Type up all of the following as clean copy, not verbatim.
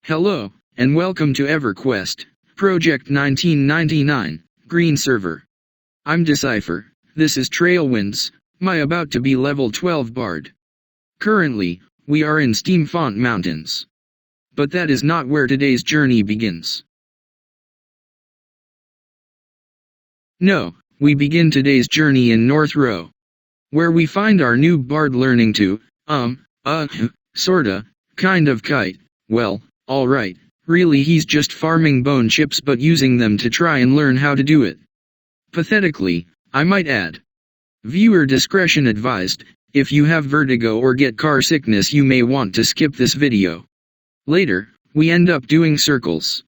Hello, and welcome to EverQuest, Project 1999, Green Server. I'm Decipher, this is Trailwinds, my about-to-be level 12 bard. Currently, we are in Steamfont Mountains. But that is not where today's journey begins. No, we begin today's journey in North Row, where we find our new bard learning to, sorta, kind of kite. Well, alright, really he's just farming bone chips but using them to try and learn how to do it. Pathetically, I might add. Viewer discretion advised. If you have vertigo or get car sickness you may want to skip this video. Later, we end up doing circles.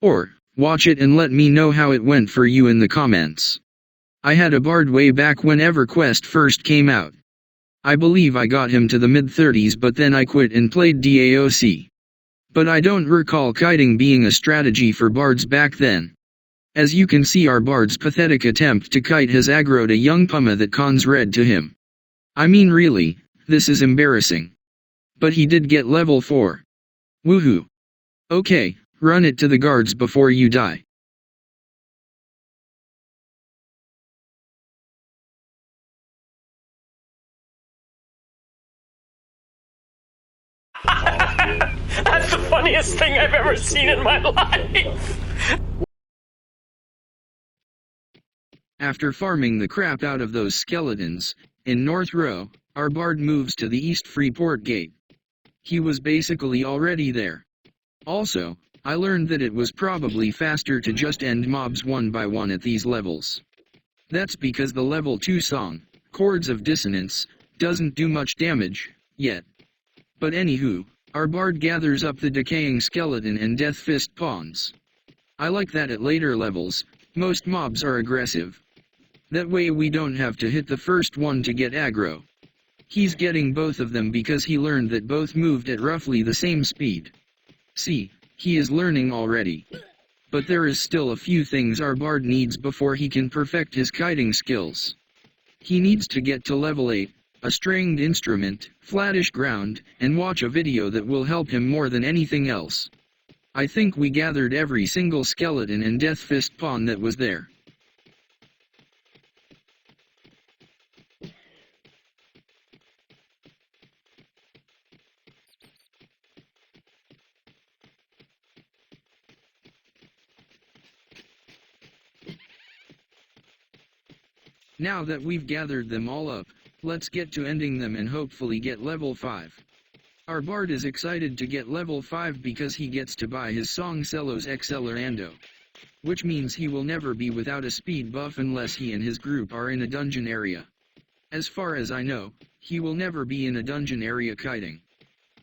Or, watch it and let me know how it went for you in the comments. I had a bard way back when EverQuest first came out. I believe I got him to the mid-30s but then I quit and played DAOC. But I don't recall kiting being a strategy for bards back then. As you can see, our bard's pathetic attempt to kite has aggroed a young puma that cons red to him. I mean really, this is embarrassing. But he did get level 4. Woohoo. Okay, run it to the guards before you die. That's the funniest thing I've ever seen in my life! After farming the crap out of those skeletons, in North Row, our bard moves to the East Freeport Gate. He was basically already there. Also, I learned that it was probably faster to just end mobs one by one at these levels. That's because the level 2 song, Chords of Dissonance, doesn't do much damage, yet. But anywho, our bard gathers up the decaying skeleton and death fist pawns. I like that at later levels, most mobs are aggressive. That way we don't have to hit the first one to get aggro. He's getting both of them because he learned that both moved at roughly the same speed. See, he is learning already. But there is still a few things our bard needs before he can perfect his kiting skills. He needs to get to level 8, a stringed instrument, flattish ground, and watch a video that will help him more than anything else. I think we gathered every single skeleton and death fist pawn that was there. Now that we've gathered them all up, let's get to ending them and hopefully get level 5. Our bard is excited to get level 5 because he gets to buy his song Celos Accelerando. Which means he will never be without a speed buff unless he and his group are in a dungeon area. As far as I know, he will never be in a dungeon area kiting.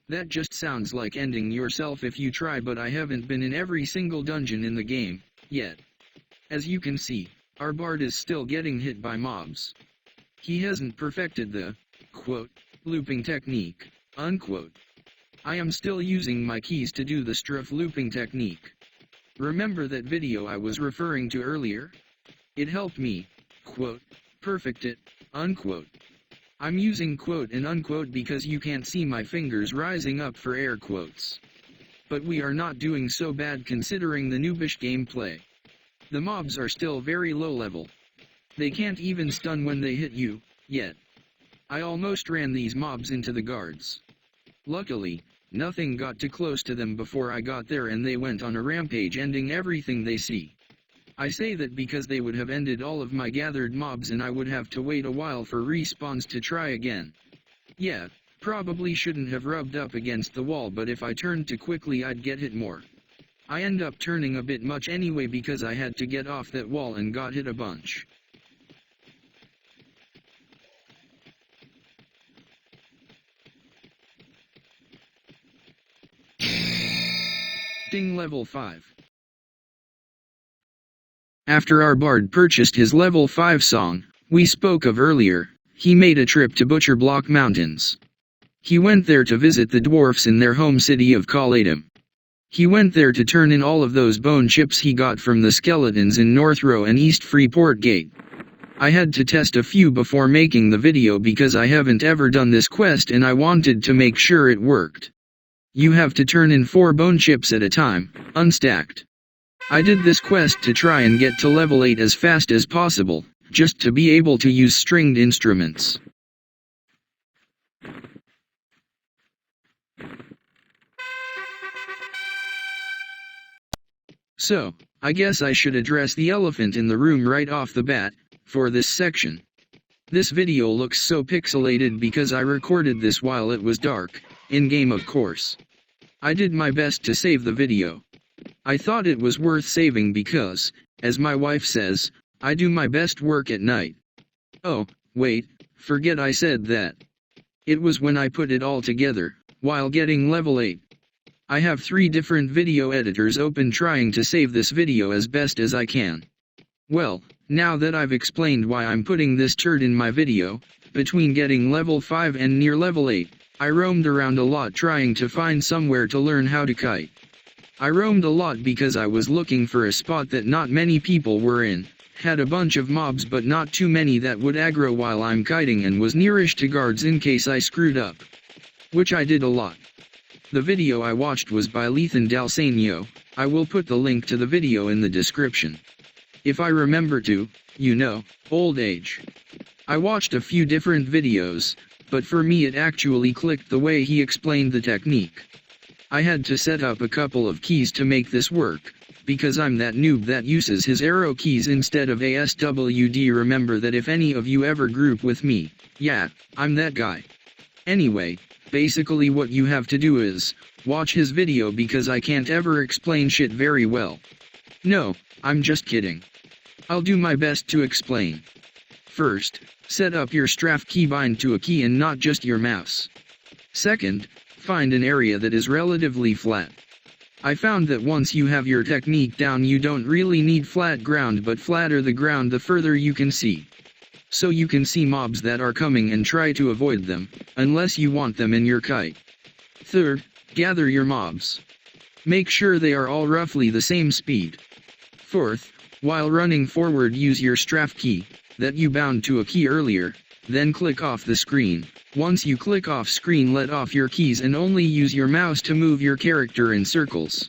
That just sounds like ending yourself if you try, but I haven't been in every single dungeon in the game, yet. As you can see, our bard is still getting hit by mobs. He hasn't perfected the, quote, looping technique, unquote. I am still using my keys to do the struff looping technique. Remember that video I was referring to earlier? It helped me, quote, perfect it, unquote. I'm using quote and unquote because you can't see my fingers rising up for air quotes. But we are not doing so bad considering the noobish gameplay. The mobs are still very low level. They can't even stun when they hit you, yet. I almost ran these mobs into the guards. Luckily, nothing got too close to them before I got there and they went on a rampage ending everything they see. I say that because they would have ended all of my gathered mobs and I would have to wait a while for respawns to try again. Yeah, probably shouldn't have rubbed up against the wall, but if I turned too quickly I'd get hit more. I end up turning a bit much anyway because I had to get off that wall and got hit a bunch. Ding, level 5. After our bard purchased his level 5 song, we spoke of earlier, he made a trip to Butcher Block Mountains. He went there to visit the dwarfs in their home city of Paladin. He went there to turn in all of those bone chips he got from the skeletons in North Row and East Freeport Gate. I had to test a few before making the video because I haven't ever done this quest and I wanted to make sure it worked. You have to turn in 4 bone chips at a time, unstacked. I did this quest to try and get to level 8 as fast as possible, just to be able to use stringed instruments. So, I guess I should address the elephant in the room right off the bat, for this section. This video looks so pixelated because I recorded this while it was dark, in-game of course. I did my best to save the video. I thought it was worth saving because, as my wife says, I do my best work at night. Oh, wait, forget I said that. It was when I put it all together, while getting level 8. I have 3 different video editors open trying to save this video as best as I can. Well, now that I've explained why I'm putting this turd in my video, between getting level 5 and near level 8, I roamed around a lot trying to find somewhere to learn how to kite. I roamed a lot because I was looking for a spot that not many people were in, had a bunch of mobs but not too many that would aggro while I'm kiting, and was nearish to guards in case I screwed up. Which I did a lot. The video I watched was by Lethan Dal'Segno. I will put the link to the video in the description. If I remember to, old age. I watched a few different videos, but for me it actually clicked the way he explained the technique. I had to set up a couple of keys to make this work, because I'm that noob that uses his arrow keys instead of ASWD. Remember that if any of you ever group with me, yeah, I'm that guy. Anyway, basically what you have to do is, watch his video because I can't ever explain shit very well. No, I'm just kidding. I'll do my best to explain. First, set up your straf keybind to a key and not just your mouse. Second, find an area that is relatively flat. I found that once you have your technique down you don't really need flat ground, but flatter the ground the further you can see. So you can see mobs that are coming and try to avoid them, unless you want them in your kite. Third, gather your mobs. Make sure they are all roughly the same speed. Fourth, while running forward use your straf key, that you bound to a key earlier, then click off the screen. Once you click off screen, let off your keys and only use your mouse to move your character in circles.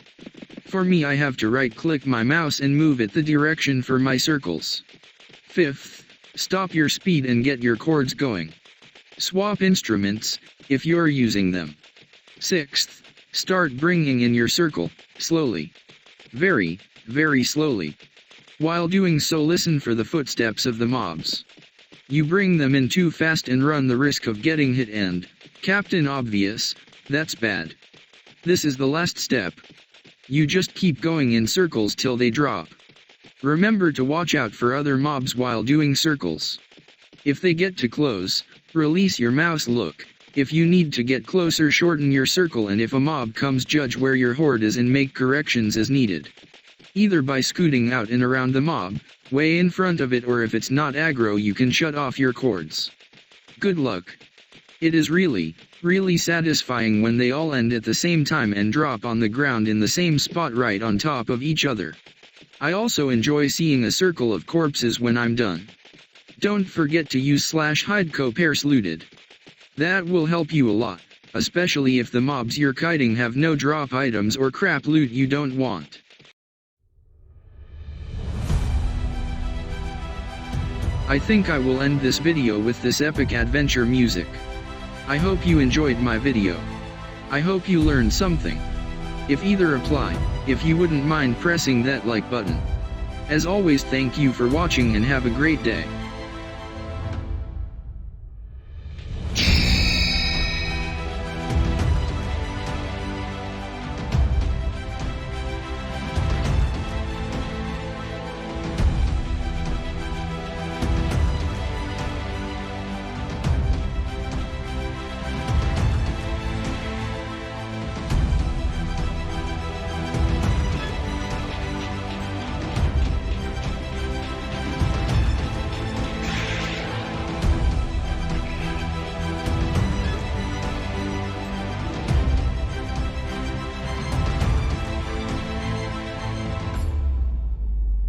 For me, I have to right click my mouse and move it the direction for my circles. Fifth, stop your speed and get your chords going. Swap instruments, if you're using them. Sixth, start bringing in your circle, slowly. Very, very slowly. While doing so, listen for the footsteps of the mobs. You bring them in too fast and run the risk of getting hit and, Captain Obvious, that's bad. This is the last step. You just keep going in circles till they drop. Remember to watch out for other mobs while doing circles. If they get too close, release your mouse. Look, if you need to get closer, shorten your circle, and if a mob comes, judge where your horde is and make corrections as needed. Either by scooting out and around the mob, way in front of it, or if it's not aggro you can shut off your chords. Good luck. It is really, really satisfying when they all end at the same time and drop on the ground in the same spot right on top of each other. I also enjoy seeing a circle of corpses when I'm done. Don't forget to use /hide co-pairs looted. That will help you a lot, especially if the mobs you're kiting have no drop items or crap loot you don't want. I think I will end this video with this epic adventure music. I hope you enjoyed my video. I hope you learned something. If either apply, if you wouldn't mind pressing that like button. As always, thank you for watching and have a great day.